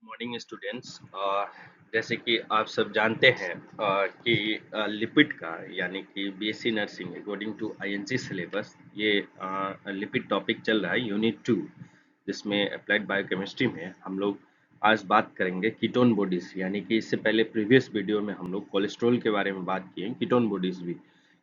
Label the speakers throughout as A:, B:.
A: Morning students. जैसे कि आप सब जानते हैं कि लिपिड का यानी कि BSc nursing according to INC syllabus ये लिपिड टॉपिक चल रहा है यूनिट 2, जिसमें अप्लाइड बायोकेमिस्ट्री में हम लोग आज बात करेंगे कीटोन बॉडीज। यानी कि इससे पहले प्रीवियस वीडियो में हम लोग कोलेस्ट्रॉल के बारे में बात किए,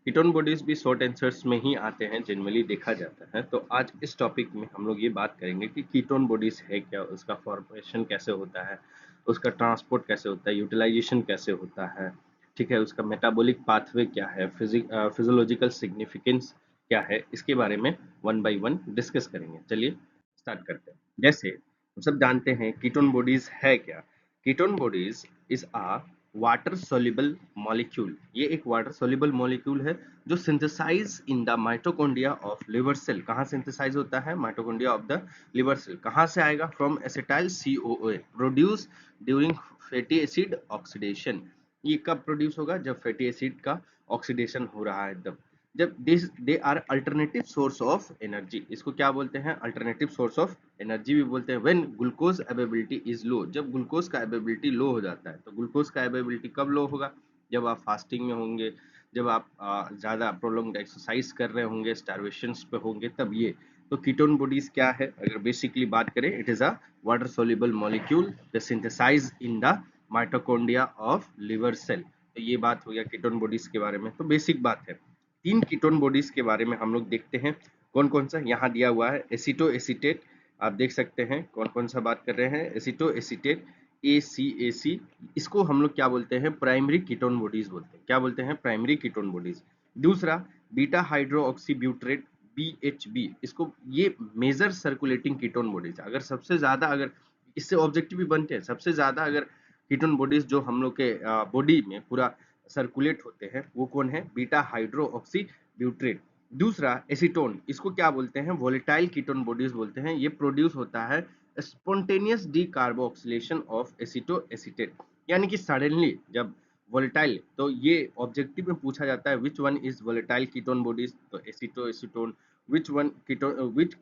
A: कीटोन बॉडीज भी शॉर्ट आंसर्स में ही आते हैं, जनरली देखा जाता है। तो आज इस टॉपिक में हम लोग ये बात करेंगे कि कीटोन बॉडीज है क्या, उसका फॉर्मेशन कैसे होता है, उसका ट्रांसपोर्ट कैसे होता है, यूटिलाइजेशन कैसे होता है, ठीक है, उसका मेटाबॉलिक पाथवे क्या है, फिजियोलॉजिकल सिग्निफिकेंस क्या है, इसके बारे में वन बाय वन डिस्कस करेंगे। चलिए स्टार्ट करते हैं। जैसे हम सब जानते हैं कीटोन बॉडीज है क्या। Ketone bodies is a water soluble molecule. ये एक वाटर सोल्यूबल मॉलिक्यूल है जो synthesize in the mitochondria of liver cell. कहाँ सिंथेसाइज होता है? Mitochondria of the liver cell. कहाँ से आएगा? From acetyl CoA produce during fatty acid oxidation. ये कब प्रोड्यूस होगा? जब फैटी एसिड का ऑक्सीडेशन हो रहा है तब। जब this they are alternative source of energy. इसको क्या बोलते हैं? अल्टरनेटिव सोर्स ऑफ एनर्जी भी बोलते हैं। When glucose availability is low, जब ग्लूकोज का अवेलेबिलिटी लो हो जाता है। तो ग्लूकोज का अवेलेबिलिटी कब लो होगा? जब आप फास्टिंग में होंगे, जब आप ज़्यादा प्रोलॉन्ग्ड एक्सरसाइज कर रहे होंगे, स्टारवेशन पे होंगे, तब ये। तो कीटोन बॉडीज क्या है? अगर बेसिकली बात करें, it is a water soluble molecule the synthesize in the mitochondria of liver cell. तो ये बात हो गया कीटोन बॉडीज के बारे में। तो बेसिक बात है। 3 कीटोन बॉडीज के बारे में हम लोग देखते हैं। कौन कौन सा यहाँ दिया हुआ है? एसीटो एसीटेट, आप देख सकते हैं कौन कौन सा बात कर रहे हैं। एसीटो एसीटेट ACAC, इसको हम लोग क्या बोलते हैं? प्राइमरी कीटोन बॉडीज बोलते हैं। क्या बोलते हैं? Primary ketone bodies. दूसरा beta hydro oxy butyrate BHB, इसको ये मेजर सर्कुलेटिंग कीटोन बॉडीज। अगर सबसे ज्यादा, अगर इससे ऑब्जेक्टिव भी बनते हैं, सबसे ज्यादा अगर कीटोन बॉडीज जो हम लोग के बॉडी में पूरा सर्कुलेट होते हैं वो कौन है? Beta hydro oxy ब्यूट्रेट। दूसरा एसीटोन, इसको क्या बोलते हैं? वोलेटाइल कीटोन बॉडीज बोलते हैं। ये प्रोड्यूस होता है spontaneous decarboxylation of aceto acetate, यानी कि सडनली जब वोलेटाइल। तो ये ऑब्जेक्टिव में पूछा जाता है which one is volatile ketone bodies, तो aceto acetone. which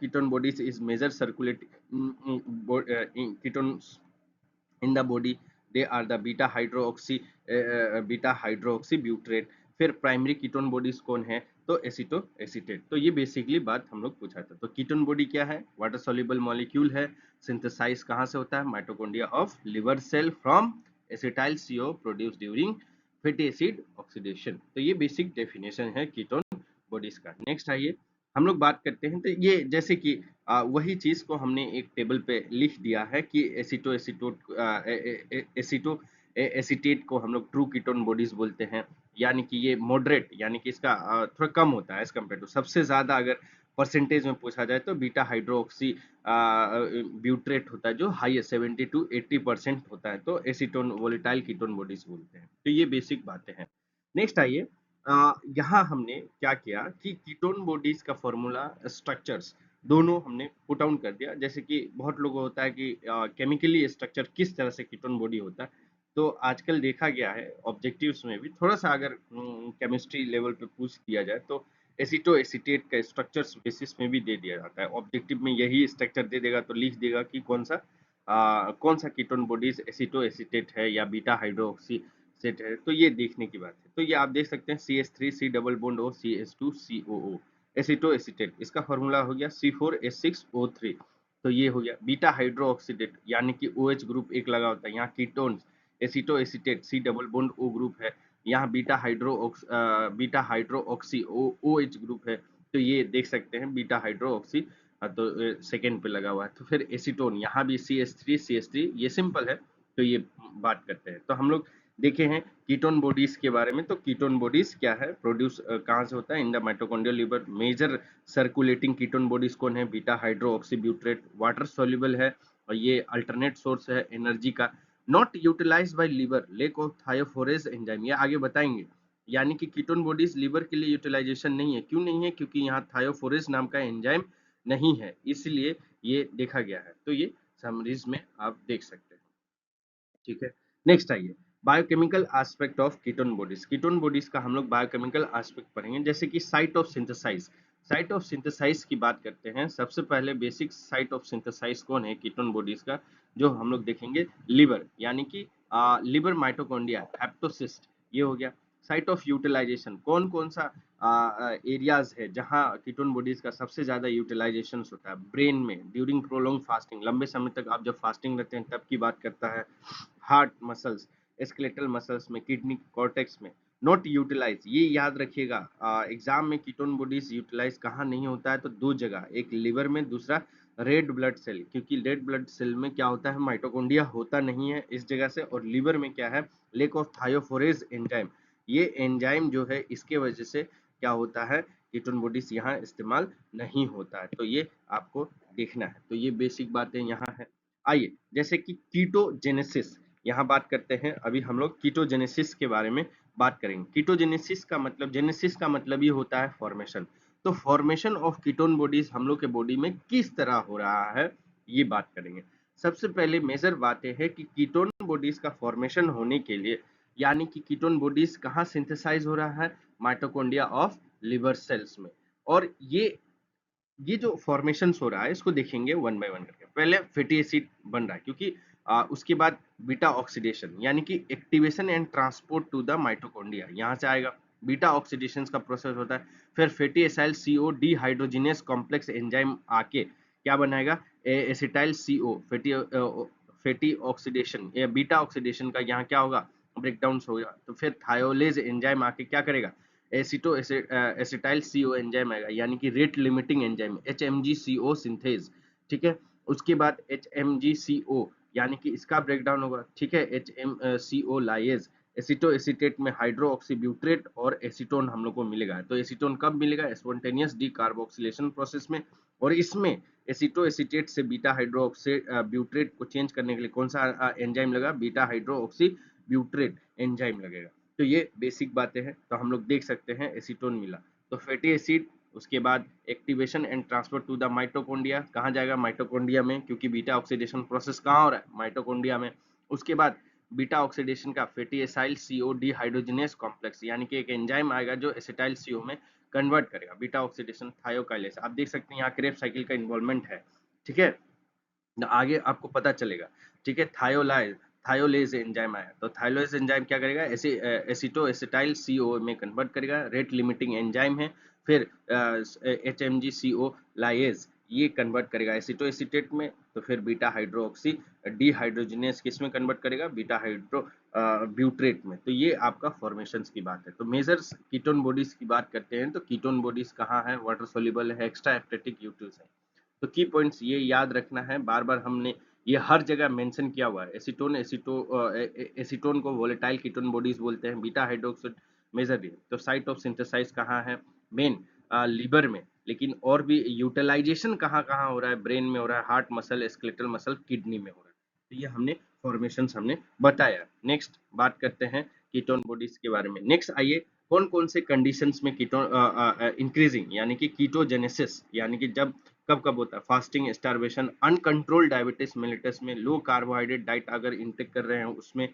A: ketone bodies is major circulating ketones in the body? they are the beta hydroxy butyrate। फिर प्राइमरी कीटोन बॉडीज कौन है? तो एसीटो एसीटेट। तो ये बेसिकली बात हम लोग पूछा था। तो कीटोन बॉडी क्या है? वाटर सोल्यूबल मॉलिक्यूल है। सिंथेसाइज कहाँ से होता है? Mitochondria of liver cell from acetyl CO produce during fatty acid oxidation. तो ये बेसिक डेफिनेशन है कीटोन बॉडीज का। नेक्स्ट आइए हम लोग बात करते हैं। तो ये जैसे कि वही चीज को हमने एक टेबल पे लिख दिया है कि एसिटेट को हम लोग ट्रू कीटोन बॉडीज बोलते हैं। यानी कि ये मॉडरेट, यानी कि इसका थोड़ा कम होता है एज कम्पेयर टू। सबसे ज्यादा अगर परसेंटेज में पूछा जाए तो बीटा हाइड्रोक्सी ब्यूट्रेट होता है, जो हाई 70 to 80% होता है। तो एसीटोन वोलेटाइल कीटोन बॉडीज बोलते हैं। तो ये बेसिक बातें हैं। नेक्स्ट आइए, यहाँ हमने क्या किया कि कीटोन बॉडीज का फॉर्मूला, स्ट्रक्चर्स दोनों हमने पुट डाउन कर दिया। जैसे कि बहुत लोगों को होता है कि केमिकली स्ट्रक्चर किस तरह से कीटोन बॉडी होता है। तो आजकल देखा गया है ऑब्जेक्टिव्स में भी थोड़ा सा, अगर केमिस्ट्री लेवल पे पूछ दिया जाए तो एसीटो एसीटेट का स्ट्रक्चर्स बेसिस में भी दे दिया जाता है। ऑब्जेक्टिव में यही स्ट्रक्चर दे देगा तो लिख देगा कि कौन सा कीटोन बॉडीज एसीटो एसीटेट है या बीटा हाइड्रोक्सी सेट है। तो ये देखने की बात है। तो ये आप देख सकते हैं CH3 C double bond O CH2 COO aceto acetate. इसका फॉर्मूला हो गया C4H6O3। तो ये हो गया बीटा हाइड्रो ऑक्सीडेट, यानी कि OH ग्रुप एक लगा होता है। यहाँ ketones aceto acetate C double bond O group है। यहाँ beta hydro oxy OH group है। तो ये देख सकते हैं बीटा हाइड्रो ऑक्सी, तो सेकेंड पे लगा हुआ है। तो फिर एसीटोन, यहाँ भी CH3 ये सिंपल है। तो ये बात करते हैं। तो हम लोग देखे हैं कीटोन बॉडीज के बारे में। तो कीटोन बॉडीज क्या है? प्रोड्यूस कहाँ से होता है? In the mitochondrial liver. Major circulating ketone bodies कौन है? Beta hydro oxy butyrate. Water soluble है और ये अल्टरनेट सोर्स है एनर्जी का। Not utilized by liver, lack of thiophorase enzyme, ये आगे बताएंगे। यानी कि कीटोन बॉडीज लिवर के लिए यूटिलाइजेशन नहीं है। क्यों नहीं है? क्योंकि यहाँ थायोफोरेज नाम का एंजाइम नहीं है, इसलिए ये देखा गया है। तो ये समरीज में आप देख सकते हैं। ठीक है, नेक्स्ट आइए, biochemical aspect of ketone bodies. Ketone bodies का हम लोग बायोकेमिकल एस्पेक्ट पढ़ेंगे। जैसे कि site of synthesize. Site of synthesize की बात करते हैं। सबसे पहले बेसिक साइट ऑफ सिंथेसाइज कौन है कीटोन बॉडीज का, जो हम लोग देखेंगे लिवर, यानी कि लिवर माइटोकॉन्ड्रिया हेप्टोसिस्ट, ये हो गया। साइट ऑफ यूटिलाइजेशन, कौन कौन सा एरियाज है जहां कीटोन बॉडीज का सबसे ज्यादा यूटिलाइजेशन होता है? ब्रेन में ड्यूरिंग प्रोलॉन्ग फास्टिंग, लंबे समय तक आप जब फास्टिंग रहते हैं तब की बात करता है। हार्ट मसल्स, स्केलेटल मसल्स में, किडनी कॉर्टेक्स में। नॉट यूटिलाइज, ये याद रखिएगा एग्जाम में कीटोन बॉडीज यूटिलाइज कहाँ नहीं होता है, तो दो जगह, एक लिवर में, दूसरा रेड ब्लड सेल, क्योंकि रेड ब्लड सेल में क्या होता है, माइटोकॉन्ड्रिया होता नहीं है इस जगह से, और लिवर में क्या है, लेक ऑफ थायोफोरेज एंजाइम, ये एंजाइम जो है इसके वजह से क्या होता है, कीटोन बॉडीज यहाँ इस्तेमाल नहीं होता है। तो ये आपको देखना है। तो ये बेसिक बातें यहाँ है। आइए, जैसे कि कीटोजेनेसिस, यहाँ बात करते हैं। अभी हम लोग कीटोजेनेसिस के बारे में बात करेंगे। कीटोजेनेसिस का मतलब, जेनेसिस का मतलब ही होता है फॉर्मेशन। तो फॉर्मेशन ऑफ कीटोन बॉडीज हम लोग के बॉडी में किस तरह हो रहा है, ये बात करेंगे। सबसे पहले मेजर बातें है कि कीटोन बॉडीज का फॉर्मेशन होने के लिए, यानी कि कीटोन बॉडीज कहाँ सिंथेसाइज हो रहा है, माइटोकॉन्ड्रिया ऑफ लिवर सेल्स में। और ये जो फॉर्मेशन हो रहा है इसको देखेंगे वन बाय वन करके। पहले फैटी एसिड बन रहा है, क्योंकि उसके बाद बीटा ऑक्सीडेशन, यानी कि activation and transport to the mitochondria, यहाँ से आएगा। बीटा ऑक्सीडेशन का प्रोसेस होता है। फिर fatty acyl CO dehydrogenase complex enzyme आके क्या बनाएगा, एसिटाइल सीओ, फैटी ऑक्सीडेशन या बीटा ऑक्सीडेशन का यहाँ क्या होगा, ब्रेकडाउन होगा। तो फिर थायोलेज एंजाइम आके क्या करेगा, एसिटो एसिटाइल सीओ एंजाइम आएगा, यानी कि rate limiting enzyme, HMG-CO synthase. ठीक है, उसके बाद HMG-CO यानी कि इसका ब्रेकडाउन होगा। ठीक है, HMCO लाइएज, एसिटो एसिटेट में हाइड्रोक्सीब्यूट्रेट और एसीटोन हम लोग को मिलेगा। तो एसीटोन कब मिलेगा, स्पॉन्टेनियस डीकार्बोक्सिलेशन प्रोसेस में। और इसमें एसिटो एसिटेट से बीटा हाइड्रोक्सी ब्यूट्रेट को चेंज करने के लिए कौन सा एंजाइम लगा, बीटा हाइड्रोक्सी ब्यूट्रेट एंजाइम लगेगा। तो ये बेसिक बातें हैं। तो हम लोग देख सकते हैं एसीटोन मिला, तो फैटी एसिड, उसके बाद activation and transfer to the mitochondria, कहाँ जाएगा, माइटोकॉन्ड्रिया में, क्योंकि बीटा ऑक्सीडेशन प्रोसेस कहाँ हो रहा है, माइटोकॉन्ड्रिया में। उसके बाद बीटा ऑक्सीडेशन का fatty acyl CO dehydrogenase complex, यानी कि एक एंजाइम आएगा जो एसिटाइल सीओ में कन्वर्ट करेगा, बीटा ऑक्सीडेशन थायोकाइलेज। आप देख सकते हैं यहाँ क्रेब साइकिल का इन्वॉल्वमेंट है। ठीक है, आगे आपको पता चलेगा। ठीक है, थायोलेज एंजाइम आया, तो थायोलेज एंजाइम क्या करेगा, एसिटो एसिटाइल सीओ में कन्वर्ट करेगा, रेट लिमिटिंग एंजाइम है। फिर HMG-CO लाइएज ये कन्वर्ट करेगा एसिटो एसिटेट में, तो फिर बीटा हाइड्रोक्सी डीहाइड्रोजिनेस किस में कन्वर्ट करेगा, बीटा हाइड्रो ब्यूट्रेट में। तो ये आपका फॉर्मेशंस की बात है। तो मेजर्स कीटोन बॉडीज की बात करते हैं, तो कीटोन बॉडीज कहाँ है, वाटर सोल्यूबल है, एक्स्ट्रा हेपेटिक यूटिल्स है। तो की पॉइंट्स ये याद रखना है, बार बार हमने ये हर जगह मेंशन किया हुआ है। एसीटोन को वोलेटाइल कीटोन बॉडीज बोलते हैं। बीटा हाइड्रोक्साइड मेजर है, तो साइट ऑफ सिंथेसाइज कहाँ है, मेन लिवर में, लेकिन और भी यूटिलाइजेशन कहाँ कहाँ हो रहा है, ब्रेन में हो रहा है, heart muscle, skeletal muscle, kidney में हो रहा है। तो ये हमने फॉर्मेशन हमने बताया। नेक्स्ट बात करते हैं कीटोन बॉडीज के बारे में। नेक्स्ट आइए, कौन कौन से कंडीशंस में कीटोन इंक्रीजिंग यानी कि कीटोजेनेसिस, यानी कि जब कब कब होता है, fasting, starvation, uncontrolled diabetes mellitus में, लो कार्बोहाइड्रेट डाइट अगर इंटेक कर रहे हैं उसमें,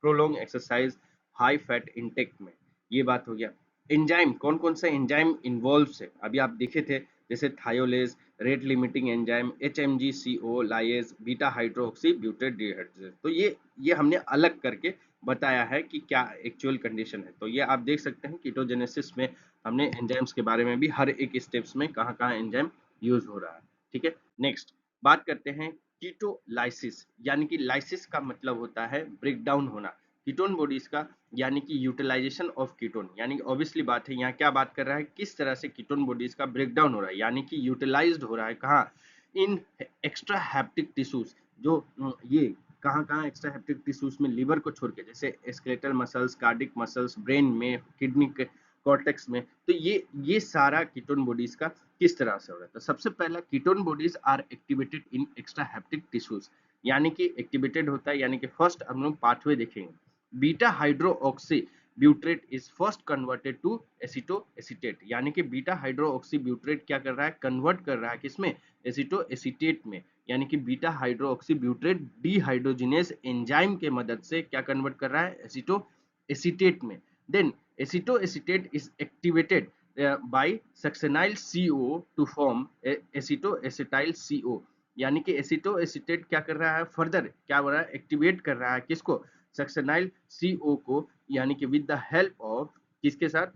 A: prolong exercise, high fat intake में। ये बात हो गया। एंजाइम, कौन कौन सा एंजाइम इन्वॉल्व है, अभी आप देखे थे, जैसे thiolase, rate limiting enzyme, HMG-CO lyase, beta hydroxy butyrate dehydrogenase. तो ये हमने अलग करके बताया है कि क्या एक्चुअल कंडीशन है। तो ये आप देख सकते हैं कीटोजेनेसिस में हमने एंजाइम्स के बारे में भी हर एक स्टेप्स में कहाँ कहाँ एंजाइम यूज हो रहा है। ठीक है, नेक्स्ट बात करते हैं कीटोलाइसिस, यानी कि लाइसिस का मतलब होता है ब्रेक डाउन होना कीटोन बॉडीज का, यानी कि यूटिलाइजेशन ऑफ कीटोन, यानी कि ऑब्वियसली बात है, यहाँ क्या बात कर रहा है, किस तरह से कीटोन बॉडीज का ब्रेक डाउन हो रहा है, यानी कि यूटिलाइज्ड हो रहा है कहाँ, इन एक्स्ट्रा हैप्टिक टिश्यूज, जो ये कहाँ कहाँ एक्स्ट्रा हैप्टिक टिश्यूज में, लिवर को छोड़ के, जैसे skeletal muscles, cardiac muscles, brain में, किडनी के कॉर्टेक्स में। तो ये सारा कीटोन बॉडीज का किस तरह से हो रहा है। तो सबसे पहला, ketone bodies are activated in extra hepatic tissues, यानी कि एक्टिवेटेड होता है, यानी कि फर्स्ट हम लोग पाथवे देखेंगे। Beta hydroxy butyrate is first converted to aceto acetate, यानी कि बीटा हाइड्रोक्सी ब्यूट्रेट क्या कर रहा है, कन्वर्ट कर रहा है किसमें, एसिटो एसिटेट में, यानी कि beta hydroxy butyrate dehydrogenase enzyme के मदद से क्या कन्वर्ट कर रहा है, एसिटो एसिटेट में। Then aceto acetate is activated by succinyl CO to form aceto acetyl CO, यानी कि एसिटो एसिटेट क्या कर रहा है, फर्दर क्या हो रहा है, एक्टिवेट कर रहा है किसको, सक्सेनाइल CO को, यानी कि विद द हेल्प ऑफ किसके साथ,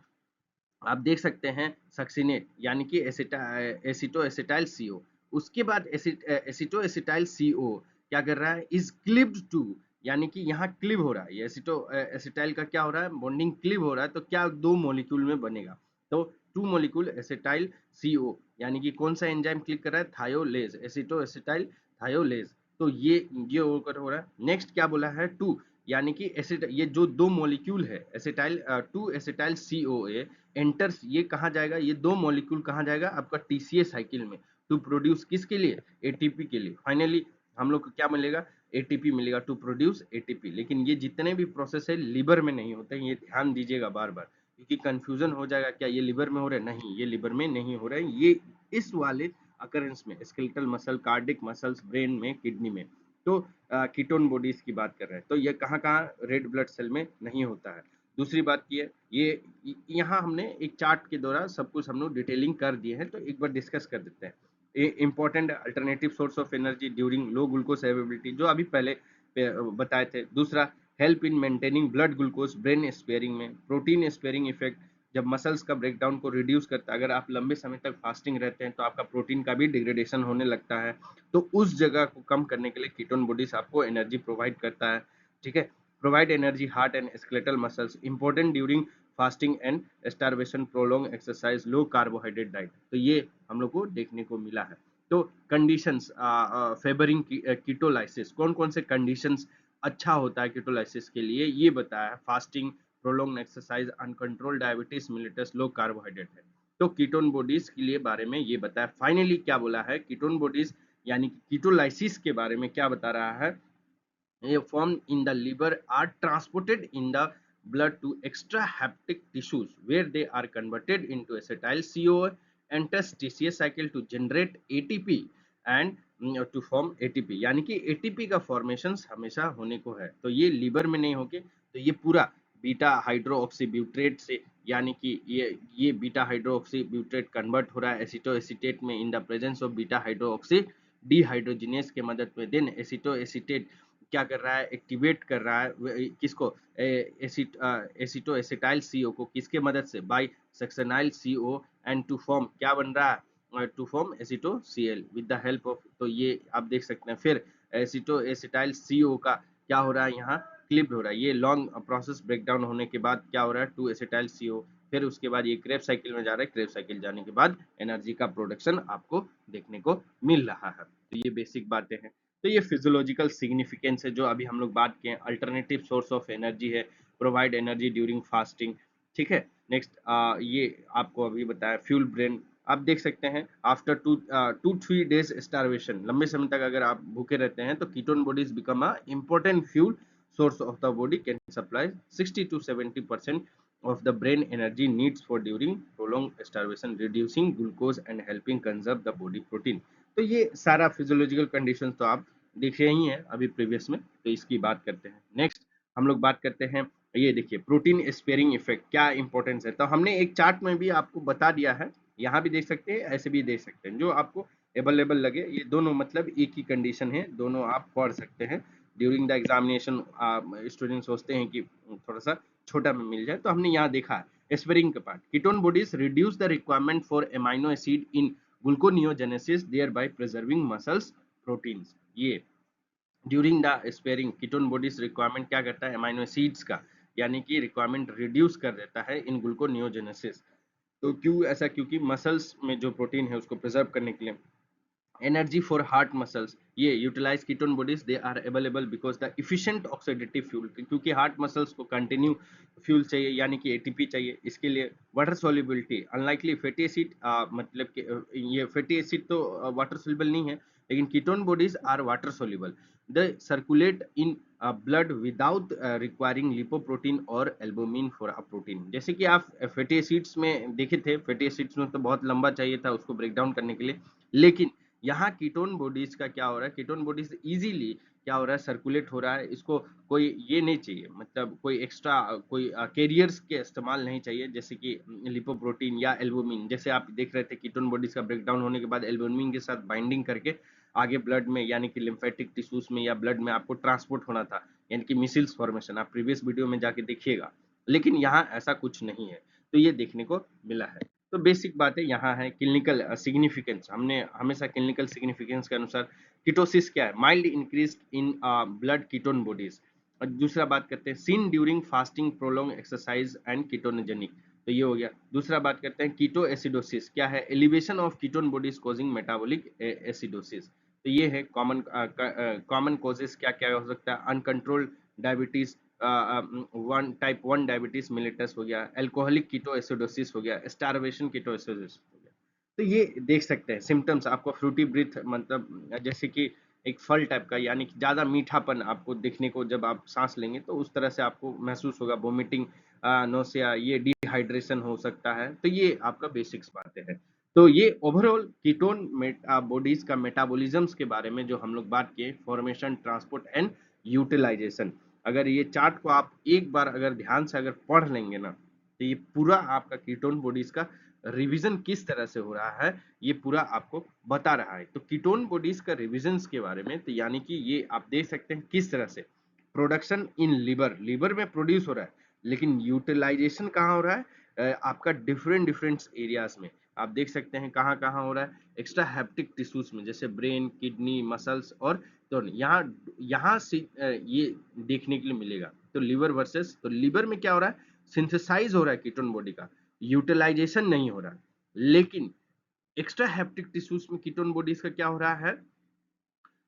A: आप देख सकते हैं सक्सिनेट, यानी कि एसिटो एसिटाइल CO। उसके बाद एसिटो एसिटाइल CO क्या कर रहा है, इज क्लिप्ड टू, यानी कि यहाँ क्लिप हो रहा है, ये एसिटो एसिटाइल का क्या हो रहा है, बॉन्डिंग क्लिप हो रहा है, तो क्या दो मॉलिक्यूल में बनेगा, तो टू मॉलिक्यूल एसिटाइल CO, यानी कि कौन सा एंजाइम क्लिक कर रहा है, थायोलेज, एसिटो एसिटाइल थायोलेज, तो ये होकर हो रहा है। नेक्स्ट क्या बोला है, टू, यानी कि एसिड, ये जो दो मॉलिक्यूल है acetyl, two acetyl COA enters, ये कहाँ जाएगा, ये दो मॉलिक्यूल कहाँ जाएगा, आपका TCA साइकिल में, टू प्रोड्यूस किसके लिए, ATP के लिए। फाइनली हम लोग को क्या मिलेगा, ATP मिलेगा, टू प्रोड्यूस ATP। लेकिन ये जितने भी प्रोसेस है लिवर में नहीं होते, ये ध्यान दीजिएगा बार बार, क्योंकि कंफ्यूजन हो जाएगा, क्या ये लिवर में हो रहा है, नहीं, ये लिवर में नहीं हो रहा है, ये इस वाले अकरेंस में skeletal muscle, cardiac muscles, brain में, किडनी में, तो कीटोन बॉडीज की बात कर रहे हैं, तो ये कहाँ कहाँ रेड ब्लड सेल में नहीं होता है। दूसरी बात की है, ये यहाँ हमने एक चार्ट के द्वारा सब कुछ हम लोग डिटेलिंग कर दिए हैं, तो एक बार डिस्कस कर देते हैं। Important alternative source of energy during low glucose availability, जो अभी पहले बताए थे। दूसरा, help in maintaining blood glucose brain sparing में, प्रोटीन स्पेयरिंग इफेक्ट, जब मसल्स का ब्रेकडाउन को रिड्यूस करता है, अगर आप लंबे समय तक फास्टिंग रहते हैं तो आपका प्रोटीन का भी डिग्रेडेशन होने लगता है, तो उस जगह को कम करने के लिए कीटोन बॉडीज आपको एनर्जी प्रोवाइड करता है, ठीक है। Provide energy heart and skeletal muscles, important during fasting and starvation, prolong exercise, low carbohydrate diet, तो ये हम लोग को देखने को मिला है। तो कंडीशंस फेवरिंग कीटोलाइसिस, कौन कौन से कंडीशंस अच्छा होता है कीटोलाइसिस के लिए, ये बताया, fasting, prolong exercise, uncontrol diabetes mellitus, low carbohydrate है। तो कीटोन बॉडीज के लिए बारे में ये बताया। फाइनली क्या बोला है, कीटोन बॉडीज यानी कि कीटोलाइसिस के बारे में क्या बता रहा है, ये formed in the liver are transported in the blood to extra hepatic tissues where they are converted into acetyl CoA, enters TCA cycle to generate ATP and to form ATP, यानी कि ATP का formation हमेशा होने को है, तो ये liver में नहीं होके, तो ये पूरा बीटा हाइड्रोक्सीब्यूट्रेट से, यानी कि ये बीटा हाइड्रोक्सीब्यूट्रेट कन्वर्ट हो रहा है एसिटो एसिटेट में in the presence of beta hydroxy dehydrogenase के मदद में, देन एसिटो एसिटेट क्या कर रहा है, एक्टिवेट कर रहा है किसको, एसिटो एसिटाइल CO को, किसके मदद से, by succinyl CO, and to form क्या बन रहा है, to form aceto Cl with the help of, तो ये आप देख सकते हैं। फिर एसिटो एसिटाइल CO का क्या हो रहा है, यहाँ क्लिप्ड हो रहा है, ये लॉन्ग प्रोसेस ब्रेकडाउन होने के बाद क्या हो रहा है, टू एसिटाइल CO, फिर उसके बाद ये क्रेब साइकिल में जा रहा है, क्रेब साइकिल जाने के बाद एनर्जी का प्रोडक्शन आपको देखने को मिल रहा है। तो ये बेसिक बातें हैं। तो ये फिजियोलॉजिकल सिग्निफिकेंस है जो अभी हम लोग बात किए, अल्टरनेटिव सोर्स ऑफ एनर्जी है, प्रोवाइड एनर्जी ड्यूरिंग फास्टिंग, ठीक है। नेक्स्ट ये आपको अभी बताया फ्यूल ब्रेन, आप देख सकते हैं आफ्टर 2-3 days स्टारवेशन, लंबे समय तक अगर आप भूखे रहते हैं तो ketone bodies become a important fuel source of the body, can supply 60 to 70% of the brain energy needs for during prolonged starvation, reducing glucose and helping conserve the body protein। तो ये सारा फिजियोलॉजिकल कंडीशन तो आप देखे ही हैं अभी previous में, तो इसकी बात करते हैं। नेक्स्ट हम लोग बात करते हैं, ये देखिए प्रोटीन स्पेयरिंग इफेक्ट क्या इंपॉर्टेंस है, तो हमने एक चार्ट में भी आपको बता दिया है, यहाँ भी देख सकते हैं, ऐसे भी देख सकते हैं, जो आपको अवेलेबल लगे, ये दोनों मतलब एक ही कंडीशन है, दोनों आप पढ़ सकते हैं ड्यूरिंग द एग्जामिनेशन। स्टूडेंट सोचते हैं कि थोड़ा सा छोटा में मिल जाए, तो हमने यहाँ देखा है स्पेयरिंग का part, ketone bodies reduce the requirement for amino acid in gluconeogenesis, thereby preserving muscles proteins। ये during the sparing ketone bodies requirement क्या करता है, अमाइनो एसिड्स का, यानी कि रिक्वायरमेंट रिड्यूस कर देता है इन ग्लूकोनियोजेनेसिस। तो क्यों ऐसा, क्योंकि मसल्स में जो प्रोटीन है उसको प्रिजर्व करने के लिए। एनर्जी फॉर हार्ट मसल्स, ये utilize ketone bodies, they are available because the efficient oxidative fuel, क्योंकि हार्ट मसल्स को कंटिन्यू फ्यूल चाहिए, यानी कि ATP चाहिए, इसके लिए water solubility, unlikely fatty acid, मतलब कि ये फैटी एसिड तो वाटर सोल्युबल नहीं है, लेकिन ketone bodies are water soluble, they circulate in blood without requiring lipoprotein और एल्बुमिन फॉर अ प्रोटीन। जैसे कि आप फैटी एसिड्स में देखे थे, फैटी एसिड्स में तो बहुत लंबा चाहिए था उसको ब्रेक डाउन करने के लिए, लेकिन यहाँ कीटोन बॉडीज का क्या हो रहा है, कीटोन बॉडीज इजीली क्या हो रहा है, सर्कुलेट हो रहा है, इसको कोई ये नहीं चाहिए, मतलब कोई एक्स्ट्रा कोई कैरियर्स के इस्तेमाल नहीं चाहिए, जैसे कि लिपोप्रोटीन या एल्बुमिन। जैसे आप देख रहे थे कीटोन बॉडीज का ब्रेकडाउन होने के बाद एल्बुमिन के साथ बाइंडिंग करके आगे ब्लड में यानी कि लिम्फेटिक टिश्यूज में या ब्लड में आपको ट्रांसपोर्ट होना था, यानी कि मिसिल्स फॉर्मेशन। आप प्रीवियस वीडियो में जाके देखिएगा, लेकिन यहाँ ऐसा कुछ नहीं है, तो ये देखने को मिला है। तो बेसिक बातें यहाँ है। क्लिनिकल सिग्निफिकेंस, हमने हमेशा क्लिनिकल सिग्निफिकेंस के अनुसार कीटोसिस क्या है, mild increase in blood ketone bodies. और दूसरा बात करते हैं seen during fasting, prolong exercise and ketogenic, तो ये हो गया। दूसरा बात करते हैं कीटो एसिडोसिस क्या है, elevation of ketone bodies causing metabolic acidosis, तो ये है कॉमन कॉमन कॉजेस क्या क्या हो सकता है, uncontrolled diabetes, one type 1 diabetes mellitus हो गया, अल्कोहलिक कीटो एसिडोसिस हो गया, स्टारवेशन कीटो एसिडोसिस हो गया। तो ये देख सकते हैं सिम्टम्स आपको, फ्रूटी ब्रीथ मतलब जैसे कि एक फल टाइप का, यानी कि ज़्यादा मीठापन आपको देखने को, जब आप सांस लेंगे तो उस तरह से आपको महसूस होगा, वोमिटिंग, नोसिया, ये डिहाइड्रेशन हो सकता है। तो ये आपका बेसिक्स बातें हैं। तो ये ओवरऑल कीटोन बॉडीज का मेटाबॉलिज्म्स के बारे में जो हम लोग बात किए, फॉर्मेशन, ट्रांसपोर्ट एंड यूटिलाइजेशन। अगर ये चार्ट को आप एक बार अगर ध्यान से अगर पढ़ लेंगे ना, तो ये पूरा आपका कीटोन बॉडीज का रिवीजन किस तरह से हो रहा है, ये पूरा आपको बता रहा है। तो कीटोन बॉडीज का रिवीजन के बारे में, तो यानी कि ये आप देख सकते हैं किस तरह से प्रोडक्शन इन लिवर, लिवर में प्रोड्यूस हो रहा है, लेकिन यूटिलाइजेशन कहाँ हो रहा है, आपका डिफरेंट डिफरेंट एरियाज में। आप देख सकते हैं कहाँ कहाँ हो रहा है, एक्स्ट्रा हैप्टिक टिश्यूज में, जैसे ब्रेन, किडनी, मसल्स, और तो यहाँ यहाँ से ये देखने के लिए मिलेगा। तो लिवर वर्सेस, तो लिवर में क्या हो रहा है, सिंथेसाइज हो रहा है कीटोन बॉडी का, यूटिलाइजेशन नहीं हो रहा है। लेकिन एक्स्ट्रा हैप्टिक टिश्यूज में कीटोन बॉडीज का क्या हो रहा है,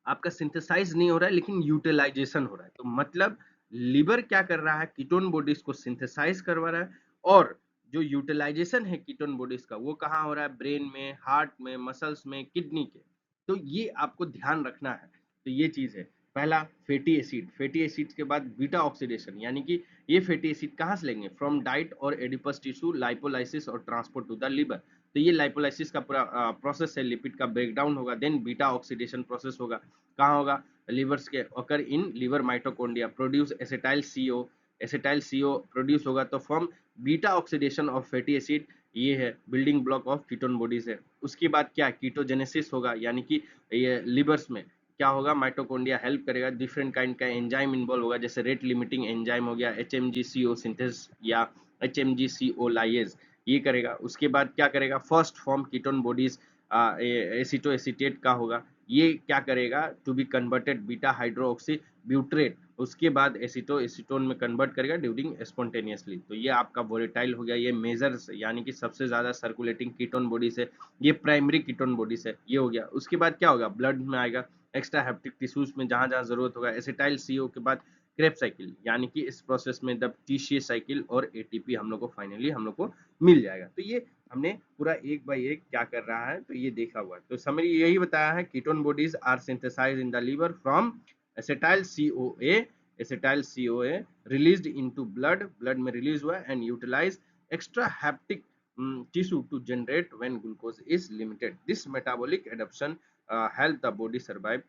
A: आपका सिंथेसाइज नहीं हो रहा है, लेकिन यूटिलाइजेशन हो रहा है। तो मतलब लिवर क्या कर रहा है, कीटोन बॉडीज को सिंथेसाइज करवा रहा है, और जो यूटिलाइजेशन है कीटोन बॉडीज का, वो कहाँ हो रहा है, ब्रेन में, हार्ट में, मसल्स में, किडनी के। तो ये आपको ध्यान रखना है। तो ये चीज है। पहला फैटी एसिड, फैटी एसिड के बाद बीटा ऑक्सीडेशन, यानी कि ये फैटी एसिड कहाँ से लेंगे, फ्रॉम डाइट और एडिपस टिश्यू, लाइपोलाइसिस और ट्रांसपोर्ट टू द लिवर। तो ये लाइपोलाइसिस का पूरा प्रोसेस है, लिपिड का ब्रेकडाउन होगा, देन बीटा ऑक्सीडेशन प्रोसेस होगा, कहाँ होगा, लिवर्स के occur in liver mitochondria, produce acetyl CO, acetyl CO produce होगा, तो form beta oxidation of fatty acid, ये है building block of ketone bodies है। उसके बाद क्या, कीटोजेनेसिस होगा, यानी कि ये लिवर्स में क्या होगा, माइटोकॉन्ड्रिया हेल्प करेगा, डिफरेंट काइंड का एंजाइम इन्वॉल्व होगा, जैसे रेट लिमिटिंग एंजाइम हो गया, HMG-CO सिंथेस या HMG-CO लाइएज, ये करेगा। उसके बाद क्या करेगा, first form ketone bodies aceto acetate का होगा, ये क्या करेगा, to be converted beta hydroxy butyrate, उसके बाद एसिटो एसिटोन में कन्वर्ट करेगा ड्यूरिंग स्पॉन्टेनियसली। तो ये आपका वोलेटाइल हो गया, ये मेजर्स यानी कि सबसे ज्यादा सर्कुलेटिंग कीटोन बॉडीज है, ये प्राइमरी कीटोन बॉडीज है, ये हो गया। उसके बाद क्या होगा, ब्लड में आएगा, एक्स्ट्रा हेप्टिक टिश्यूज में जहां जहां जरूरत होगा, एसिटाइल सीओ के बाद क्रेब साइकिल, यानी कि इस प्रोसेस में द टीसीए साइकिल और एटीपी हम लोग को फाइनली हम लोग को मिल जाएगा। तो ये हमने पूरा एक बाय एक क्या कर रहा है, तो ये देखा हुआ है। तो समरी यही बताया है, ketone bodies are synthesized in the liver from acetyl CoA, acetyl CoA released into blood, blood में रिलीज हुआ and utilize extra hepatic tissue to generate when glucose is limited. This metabolic adaptation help the body survive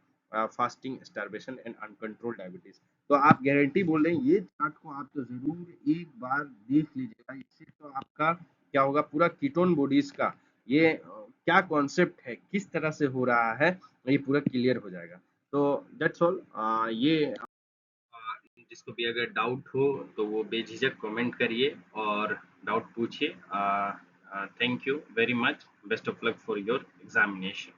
A: fasting, starvation and uncontrolled diabetes. तो आप guarantee बोल रहे हैं, ये chart को आप तो जरूर एक बार देख लीजिएगा, इससे तो आपका क्या होगा, पूरा कीटोन बॉडीज का ये क्या कॉन्सेप्ट है, किस तरह से हो रहा है, ये पूरा क्लियर हो जाएगा। तो दैट्स ऑल। ये जिसको भी अगर डाउट हो तो वो बेझिझक कमेंट करिए और डाउट पूछिए। Thank you very much, best of luck for your examination.